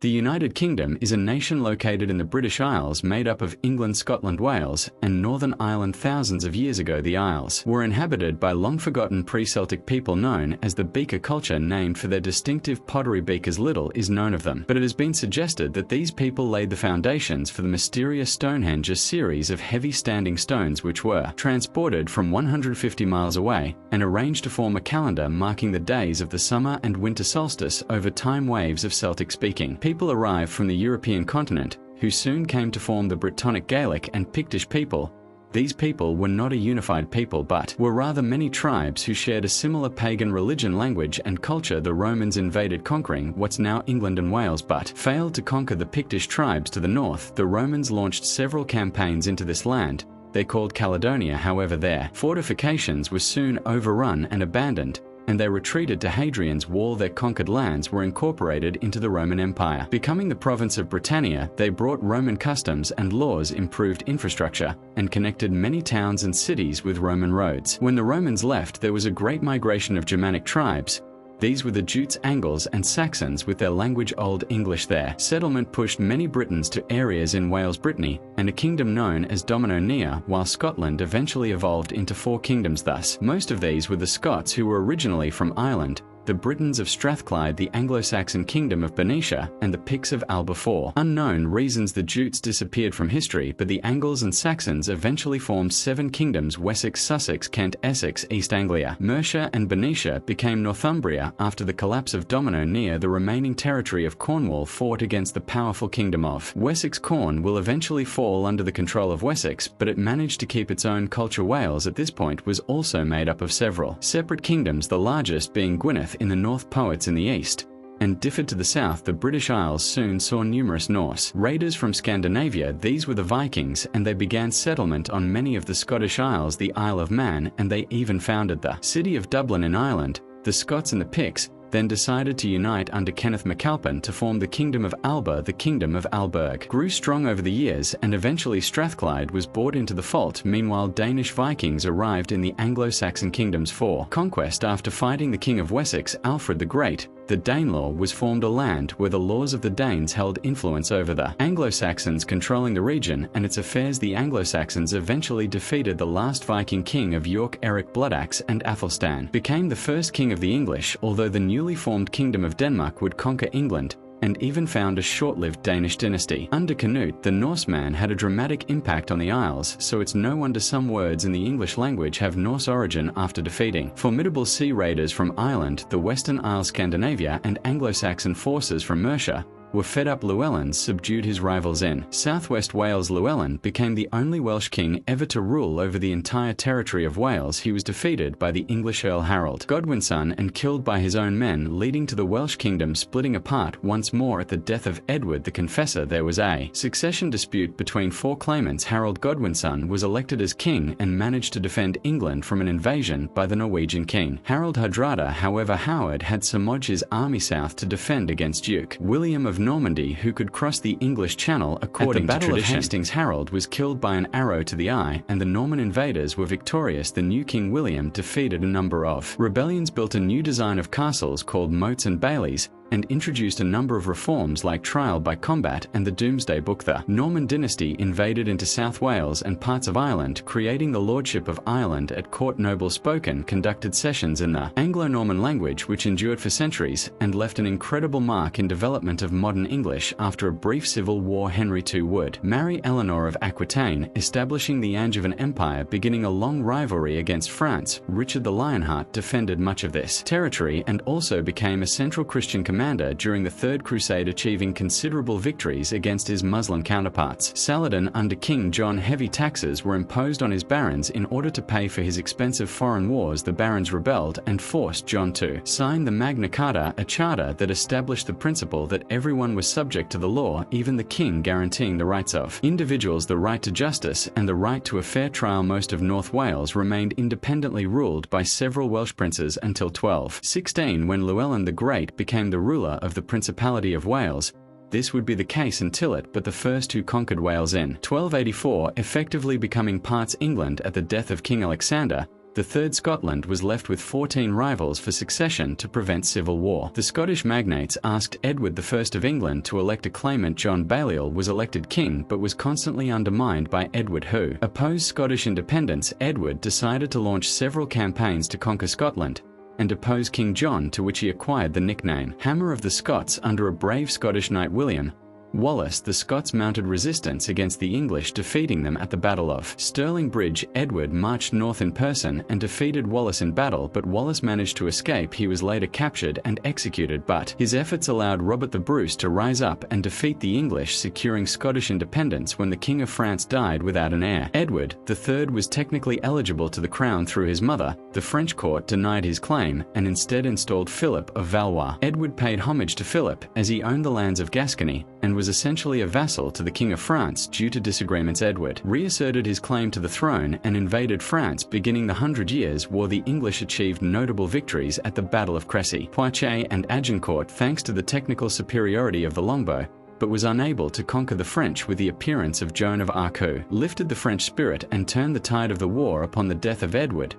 The United Kingdom is a nation located in the British Isles made up of England, Scotland, Wales, and Northern Ireland. Thousands of years ago, the Isles were inhabited by long-forgotten pre-Celtic people known as the Beaker culture, named for their distinctive pottery beakers. Little is known of them, but it has been suggested that these people laid the foundations for the mysterious Stonehenge, a series of heavy standing stones which were transported from 150 miles away and arranged to form a calendar marking the days of the summer and winter solstice over time waves of Celtic speaking. People arrived from the European continent, who soon came to form the Brittonic Gaelic and Pictish people. These people were not a unified people but were rather many tribes who shared a similar pagan religion, language, and culture. The Romans invaded, conquering what's now England and Wales, but failed to conquer the Pictish tribes to the north. The Romans launched several campaigns into this land they called Caledonia. However, their fortifications were soon overrun and abandoned, and they retreated to Hadrian's Wall. Their conquered lands were incorporated into the Roman Empire. Becoming the province of Britannia, they brought Roman customs and laws, improved infrastructure, and connected many towns and cities with Roman roads. When the Romans left, there was a great migration of Germanic tribes. These were the Jutes, Angles, and Saxons with their language Old English. Their settlement pushed many Britons to areas in Wales, Brittany, and a kingdom known as Dominionia, while Scotland eventually evolved into 4 kingdoms. Thus, most of these were the Scots, who were originally from Ireland, the Britons of Strathclyde, the Anglo-Saxon kingdom of Bernicia, and the Picts of Alba. For unknown reasons, the Jutes disappeared from history, but the Angles and Saxons eventually formed 7 kingdoms: Wessex, Sussex, Kent, Essex, East Anglia. Mercia and Bernicia became Northumbria. After the collapse of Dominionia, the remaining territory of Cornwall fought against the powerful kingdom of Wessex. Corn will eventually fall under the control of Wessex, but it managed to keep its own culture. Wales at this point was also made up of several separate kingdoms, the largest being Gwynedd in the north, Poets in the east, and differed to the south. The British Isles soon saw numerous Norse raiders from Scandinavia. These were the Vikings, and they began settlement on many of the Scottish Isles, the Isle of Man, and they even founded the city of Dublin in Ireland. The Scots and the Picts then decided to unite under Kenneth MacAlpin to form the Kingdom of Alba. The Kingdom of Alberg grew strong over the years, and eventually Strathclyde was brought into the fold. Meanwhile, Danish Vikings arrived in the Anglo-Saxon kingdoms for conquest. After fighting the King of Wessex, Alfred the Great, the Danelaw was formed, a land where the laws of the Danes held influence over the Anglo-Saxons, controlling the region and its affairs. The Anglo-Saxons eventually defeated the last Viking king of York, Eric Bloodaxe, and Athelstan became the first king of the English, although the newly formed Kingdom of Denmark would conquer England and even found a short-lived Danish dynasty. Under Canute, the Norseman had a dramatic impact on the Isles, so it's no wonder some words in the English language have Norse origin. After defeating formidable sea raiders from Ireland, the Western Isles, Scandinavia, and Anglo-Saxon forces from Mercia were fed up. Llewellyn subdued his rivals in southwest Wales. Llewellyn became the only Welsh king ever to rule over the entire territory of Wales. He was defeated by the English Earl Harold Godwinson and killed by his own men, leading to the Welsh kingdom splitting apart once more. At the death of Edward the Confessor, there was a succession dispute between 4 claimants. Harold Godwinson was elected as king and managed to defend England from an invasion by the Norwegian king Harald Hardrada. However, Howard had Somogd his army south to defend against Duke William of Normandy, who could cross the English Channel. According to tradition, at the Battle of Hastings, Harold was killed by an arrow to the eye, and the Norman invaders were victorious. The new King William defeated a number of rebellions, built a new design of castles called moats and bailies, and introduced a number of reforms like trial by combat and the Domesday Book. The Norman dynasty invaded into South Wales and parts of Ireland, creating the Lordship of Ireland at court. Nobles spoken conducted sessions in the Anglo-Norman language, which endured for centuries and left an incredible mark in development of modern English. After a brief civil war, Henry II would marry Eleanor of Aquitaine, establishing the Angevin Empire, beginning a long rivalry against France. Richard the Lionheart defended much of this territory and also became a central Christian commander during the Third Crusade, achieving considerable victories against his Muslim counterparts. Saladin under King John, heavy taxes were imposed on his barons in order to pay for his expensive foreign wars. The barons rebelled and forced John to sign the Magna Carta, a charter that established the principle that everyone was subject to the law, even the king, guaranteeing the rights of individuals, the right to justice, and the right to a fair trial. Most of North Wales remained independently ruled by several Welsh princes until 1216, when Llewellyn the Great became the ruler of the Principality of Wales. This would be the case until it, but the first who conquered Wales in 1284, effectively becoming parts England. At the death of King Alexander, The Third Scotland was left with 14 rivals for succession to prevent civil war. The Scottish magnates asked Edward I of England to elect a claimant. John Balliol was elected king but was constantly undermined by Edward, who opposed Scottish independence. Edward decided to launch several campaigns to conquer Scotland and depose King John, to which he acquired the nickname Hammer of the Scots under a brave Scottish knight, William Wallace. The Scots mounted resistance against the English, defeating them at the Battle of Stirling Bridge. Edward marched north in person and defeated Wallace in battle, but Wallace managed to escape. He was later captured and executed, but his efforts allowed Robert the Bruce to rise up and defeat the English, securing Scottish independence when the King of France died without an heir. Edward III was technically eligible to the crown through his mother. The French court denied his claim and instead installed Philip of Valois. Edward paid homage to Philip, as he owned the lands of Gascony and was essentially a vassal to the King of France. Due to disagreements, Edward reasserted his claim to the throne and invaded France. Beginning the 100 Years' War, the English achieved notable victories at the Battle of Crécy, Poitiers and Agincourt thanks to the technical superiority of the longbow, but was unable to conquer the French. With the appearance of Joan of Arc, who lifted the French spirit and turned the tide of the war. Upon the death of Edward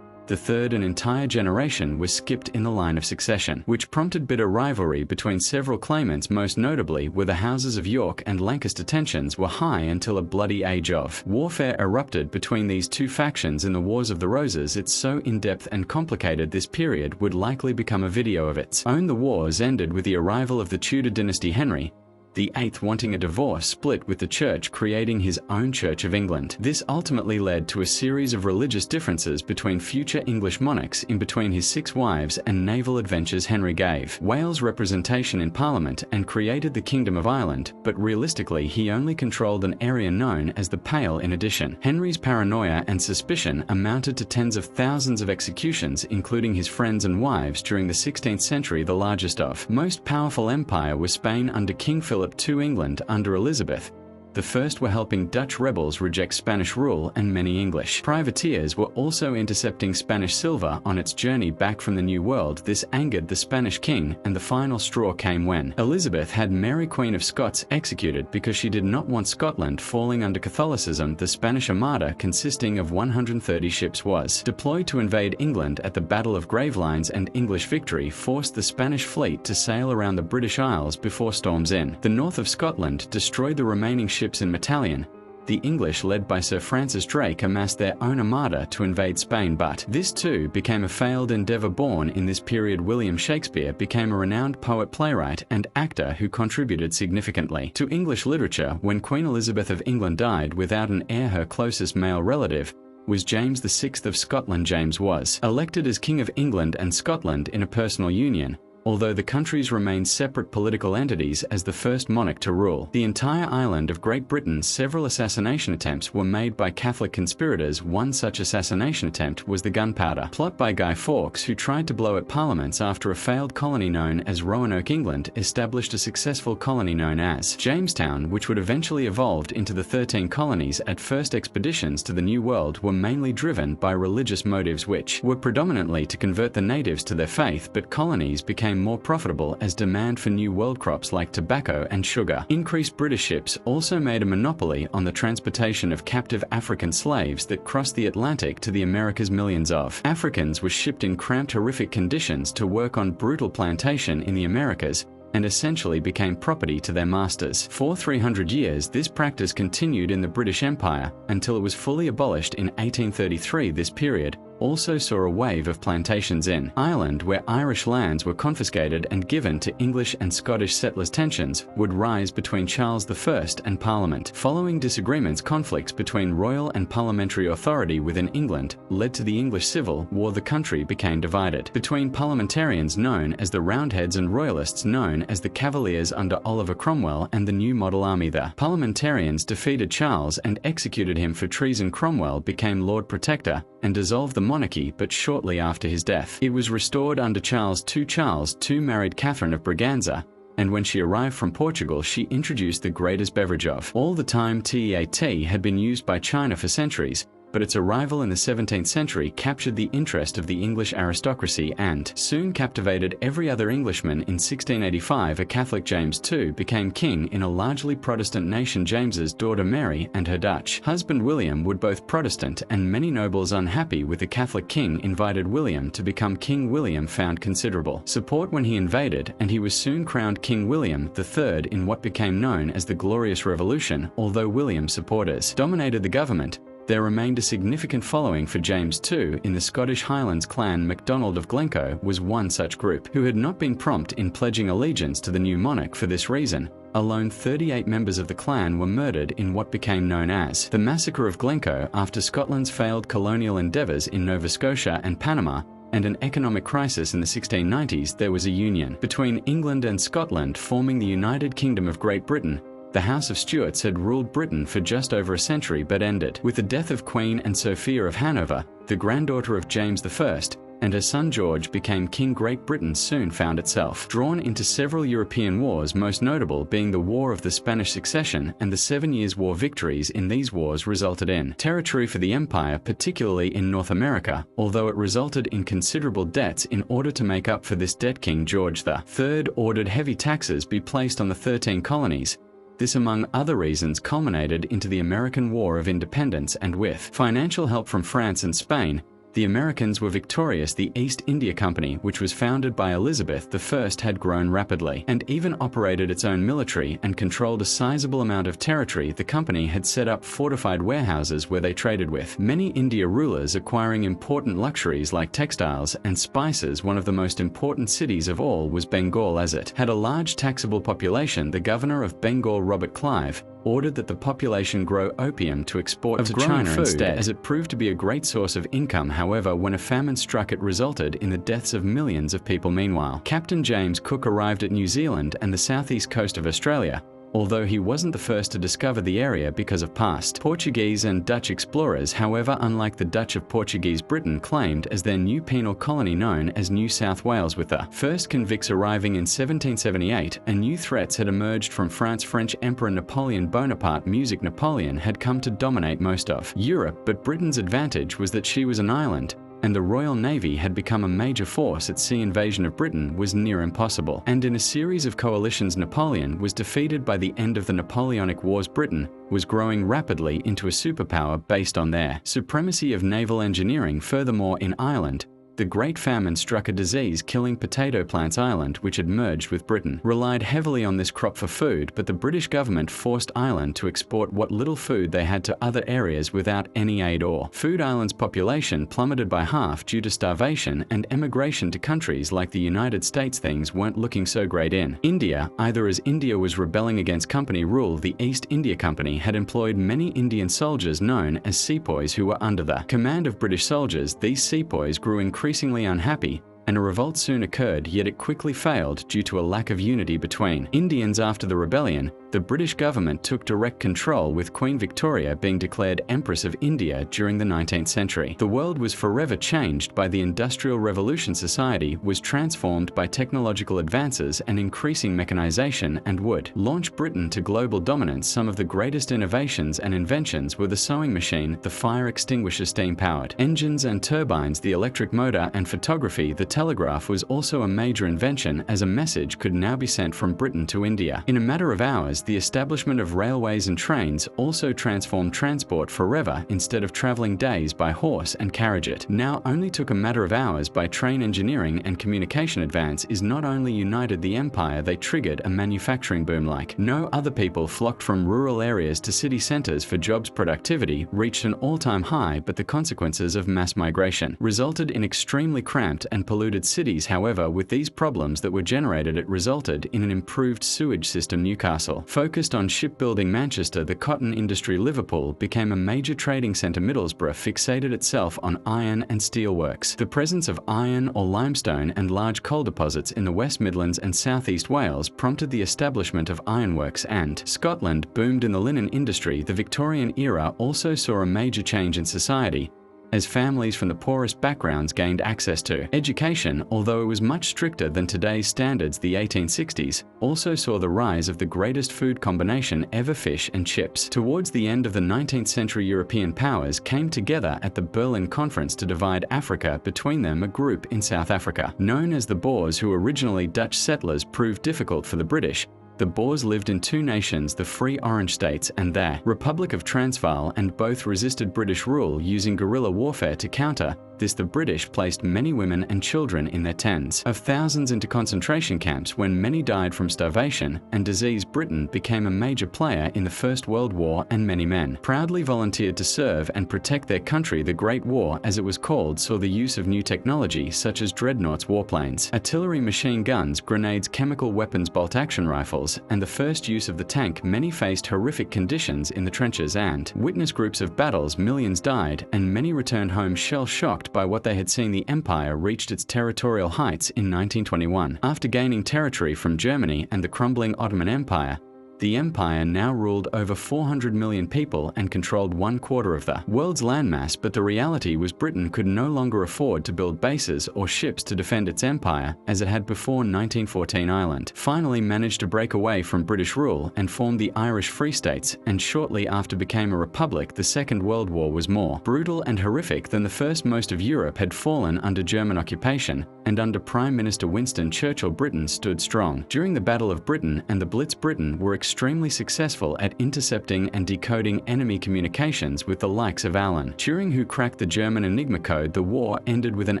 III, an entire generation was skipped in the line of succession, which prompted bitter rivalry between several claimants. Most notably were the houses of York and Lancaster. Tensions were high until a bloody age of warfare erupted between these two factions in the Wars of the Roses. It's so in-depth and complicated this period would likely become a video of its own. The wars ended with the arrival of the Tudor dynasty. Henry VIII wanting a divorce split with the church, creating his own Church of England. This ultimately led to a series of religious differences between future English monarchs. In between his 6 wives and naval adventures, Henry gave Wales representation in Parliament and created the Kingdom of Ireland, but realistically he only controlled an area known as the Pale. In addition, Henry's paranoia and suspicion amounted to tens of thousands of executions, including his friends and wives. During the 16th century, the largest of most powerful empire was Spain under King Philip II. England under Elizabeth I were helping Dutch rebels reject Spanish rule, and many English privateers were also intercepting Spanish silver on its journey back from the New World. This angered the Spanish king, and the final straw came when Elizabeth had Mary, Queen of Scots, executed because she did not want Scotland falling under Catholicism. The Spanish Armada, consisting of 130 ships, was deployed to invade England at the Battle of Gravelines, and English victory forced the Spanish fleet to sail around the British Isles before storms in the north of Scotland destroyed the remaining ships in Matillion. The English, led by Sir Francis Drake, amassed their own armada to invade Spain, but this too became a failed endeavour. Born in this period, William Shakespeare became a renowned poet, playwright and actor who contributed significantly to English literature. When Queen Elizabeth of England died without an heir, her closest male relative was James VI of Scotland. James was elected as King of England and Scotland in a personal union, although the countries remained separate political entities, as the first monarch to rule the entire island of Great Britain. Several assassination attempts were made by Catholic conspirators. One such assassination attempt was the Gunpowder Plot by Guy Fawkes, who tried to blow up parliaments after a failed colony known as Roanoke. England established a successful colony known as Jamestown, which would eventually evolve into the 13 colonies. At first, expeditions to the New World were mainly driven by religious motives, which were predominantly to convert the natives to their faith, but colonies became more profitable as demand for New World crops like tobacco and sugar increased. British ships also made a monopoly on the transportation of captive African slaves that crossed the Atlantic to the Americas. Millions of Africans were shipped in cramped, horrific conditions to work on brutal plantation in the Americas, and essentially became property to their masters. For 300 years, this practice continued in the British Empire until it was fully abolished in 1833. This period also saw a wave of plantations in Ireland, where Irish lands were confiscated and given to English and Scottish settlers. Tensions would rise between Charles I and Parliament. Following disagreements, conflicts between royal and parliamentary authority within England led to the English Civil War. The country became divided between parliamentarians known as the Roundheads and royalists known as the Cavaliers under Oliver Cromwell and the New Model Army. The parliamentarians defeated Charles and executed him for treason. Cromwell became Lord Protector and dissolved the monarchy, but shortly after his death, it was restored under Charles II. Charles II married Catherine of Braganza, and when she arrived from Portugal, she introduced the greatest beverage of all the time. Teat had been used by China for centuries, but its arrival in the 17th century captured the interest of the English aristocracy and soon captivated every other Englishman. In 1685, a Catholic James II became king in a largely Protestant nation. James's daughter Mary and her Dutch husband William were both Protestant, and many nobles unhappy with the Catholic king invited William to become king. William found considerable support when he invaded, and he was soon crowned King William III in what became known as the Glorious Revolution. Although William's supporters dominated the government, there remained a significant following for James II in the Scottish Highlands clan. MacDonald of Glencoe was one such group, who had not been prompt in pledging allegiance to the new monarch. For this reason alone, 38 members of the clan were murdered in what became known as the Massacre of Glencoe. After Scotland's failed colonial endeavours in Nova Scotia and Panama, and an economic crisis in the 1690s, there was a union between England and Scotland, forming the United Kingdom of Great Britain. The House of Stuarts had ruled Britain for just over a century, but ended with the death of Queen Anne Sophia of Hanover, the granddaughter of James I, and her son George became king. Great Britain soon found itself drawn into several European wars, most notable being the War of the Spanish Succession and the 7 Years' War. Victories in these wars resulted in territory for the empire, particularly in North America, although it resulted in considerable debts. In order to make up for this debt, King George III ordered heavy taxes be placed on the 13 colonies. This, among other reasons, culminated into the American War of Independence, and with financial help from France and Spain, the Americans were victorious. The East India Company, which was founded by Elizabeth I, had grown rapidly and even operated its own military and controlled a sizable amount of territory. The company had set up fortified warehouses where they traded with many India rulers, acquiring important luxuries like textiles and spices. One of the most important cities of all was Bengal, as it had a large taxable population. The governor of Bengal, Robert Clive, ordered that the population grow opium to export to China instead, as it proved to be a great source of income. However, when a famine struck, it resulted in the deaths of millions of people. Meanwhile, Captain James Cook arrived at New Zealand and the southeast coast of Australia, although he wasn't the first to discover the area because of past Portuguese and Dutch explorers. However, unlike the Dutch of Portuguese, Britain claimed as their new penal colony known as New South Wales. With the first convicts arriving in 1778, and new threats had emerged from France. French Emperor Napoleon Bonaparte. Napoleon had come to dominate most of Europe, but Britain's advantage was that she was an island, and the Royal Navy had become a major force at sea. Invasion of Britain was near impossible, and in a series of coalitions Napoleon was defeated. By the end of the Napoleonic Wars, Britain was growing rapidly into a superpower based on their supremacy of naval engineering. Furthermore, in Ireland, the Great Famine struck. A disease killing potato plants. Ireland, which had merged with Britain, relied heavily on this crop for food, but the British government forced Ireland to export what little food they had to other areas without any aid or food. Ireland's population plummeted by half due to starvation and emigration to countries like the United States. Things weren't looking so great in India either, as India was rebelling against company rule. The East India Company had employed many Indian soldiers known as sepoys who were under the command of British soldiers. These sepoys grew increasingly unhappy, and a revolt soon occurred, yet it quickly failed due to a lack of unity between Indians. After the rebellion, the British government took direct control, with Queen Victoria being declared Empress of India during the 19th century. The world was forever changed by the Industrial Revolution. Society was transformed by technological advances and increasing mechanization, and would launch Britain to global dominance. Some of the greatest innovations and inventions were the sewing machine, the fire extinguisher, steam-powered engines and turbines, the electric motor, and photography. The telegraph was also a major invention, as a message could now be sent from Britain to India in a matter of hours. The establishment of railways and trains also transformed transport forever. Instead of traveling days by horse and carriage, it now only took a matter of hours by train. Engineering and communication advance is not only united the empire, they triggered a manufacturing boom like no other. People flocked from rural areas to city centers for jobs. Productivity reached an all-time high, but the consequences of mass migration resulted in extremely cramped and polluted cities. However, with these problems that were generated, it resulted in an improved sewage system. Newcastle focused on shipbuilding. Manchester, the cotton industry. Liverpool became a major trading centre. Middlesbrough fixated itself on iron and steel works. The presence of iron or limestone and large coal deposits in the West Midlands and southeast Wales prompted the establishment of ironworks, and Scotland boomed in the linen industry. The Victorian era also saw a major change in society, as families from the poorest backgrounds gained access to. Education, although it was much stricter than today's standards, the 1860s, also saw the rise of the greatest food combination ever: fish and chips. Towards the end of the 19th century, European powers came together at the Berlin Conference to divide Africa between them. A group in South Africa, known as the Boers, who originally Dutch settlers, proved difficult for the British. The Boers lived in two nations, the Free Orange States and the Republic of Transvaal, and both resisted British rule using guerrilla warfare to counter this. The British placed many women and children in their tens of thousands into concentration camps, when many died from starvation and disease. Britain became a major player in the First World War, and many men proudly volunteered to serve and protect their country. The Great War, as it was called, saw the use of new technology such as dreadnoughts, warplanes, artillery, machine guns, grenades, chemical weapons, bolt-action rifles, and the first use of the tank. Many faced horrific conditions in the trenches and witnessed groups of battles. Millions died, and many returned home shell-shocked by what they had seen. The empire reached its territorial heights in 1921. After gaining territory from Germany and the crumbling Ottoman Empire, the empire now ruled over 400 million people and controlled 1/4 of the world's landmass. But the reality was Britain could no longer afford to build bases or ships to defend its empire as it had before 1914. Ireland finally managed to break away from British rule and formed the Irish Free States, and shortly after became a republic. The Second World War was more brutal and horrific than the first. Most of Europe had fallen under German occupation, and under Prime Minister Winston Churchill, Britain stood strong. During the Battle of Britain and the Blitz, Britain were extremely successful at intercepting and decoding enemy communications with the likes of Alan Turing, who cracked the German Enigma code. The war ended with an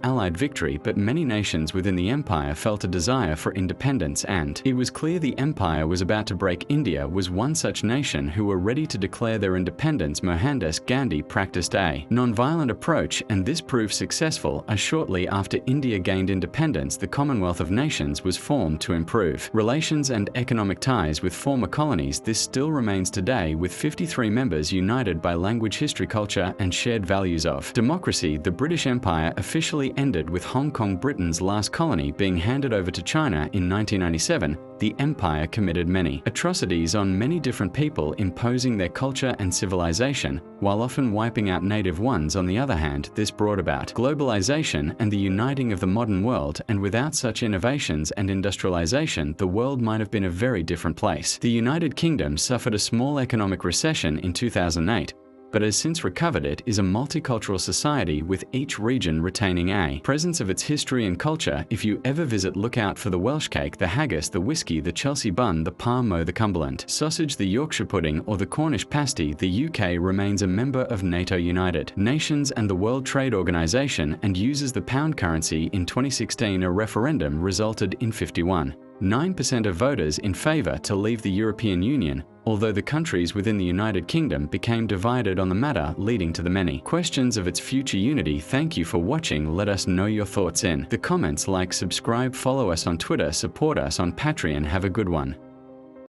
Allied victory, but many nations within the empire felt a desire for independence, and it was clear the empire was about to break. India was one such nation who were ready to declare their independence. Mohandas Gandhi practiced a non-violent approach, and this proved successful. Shortly after India gained independence, the Commonwealth of Nations was formed to improve relations and economic ties with former colonies. This still remains today, with 53 members united by language, history, culture, and shared values of democracy. The British Empire officially ended with Hong Kong, Britain's last colony, being handed over to China in 1997. The empire committed many atrocities on many different people, imposing their culture and civilization, while often wiping out native ones. On the other hand, this brought about globalization and the uniting of the modern world, and without such innovations and industrialization, the world might have been a very different place. The United Kingdom suffered a small economic recession in 2008, but has since recovered. It is a multicultural society, with each region retaining a presence of its history and culture. If you ever visit, look out for the Welsh cake, the haggis, the whiskey, the Chelsea bun, the parmo, the Cumberland sausage, the Yorkshire pudding, or the Cornish pasty. The UK remains a member of NATO, United Nations, and the World Trade Organization, and uses the pound currency. In 2016, a referendum resulted in 51.9% of voters in favour to leave the European Union, although the countries within the United Kingdom became divided on the matter, leading to the many questions of its future unity. Thank you for watching. Let us know your thoughts in the comments. Like, subscribe, follow us on Twitter, support us on Patreon. Have a good one.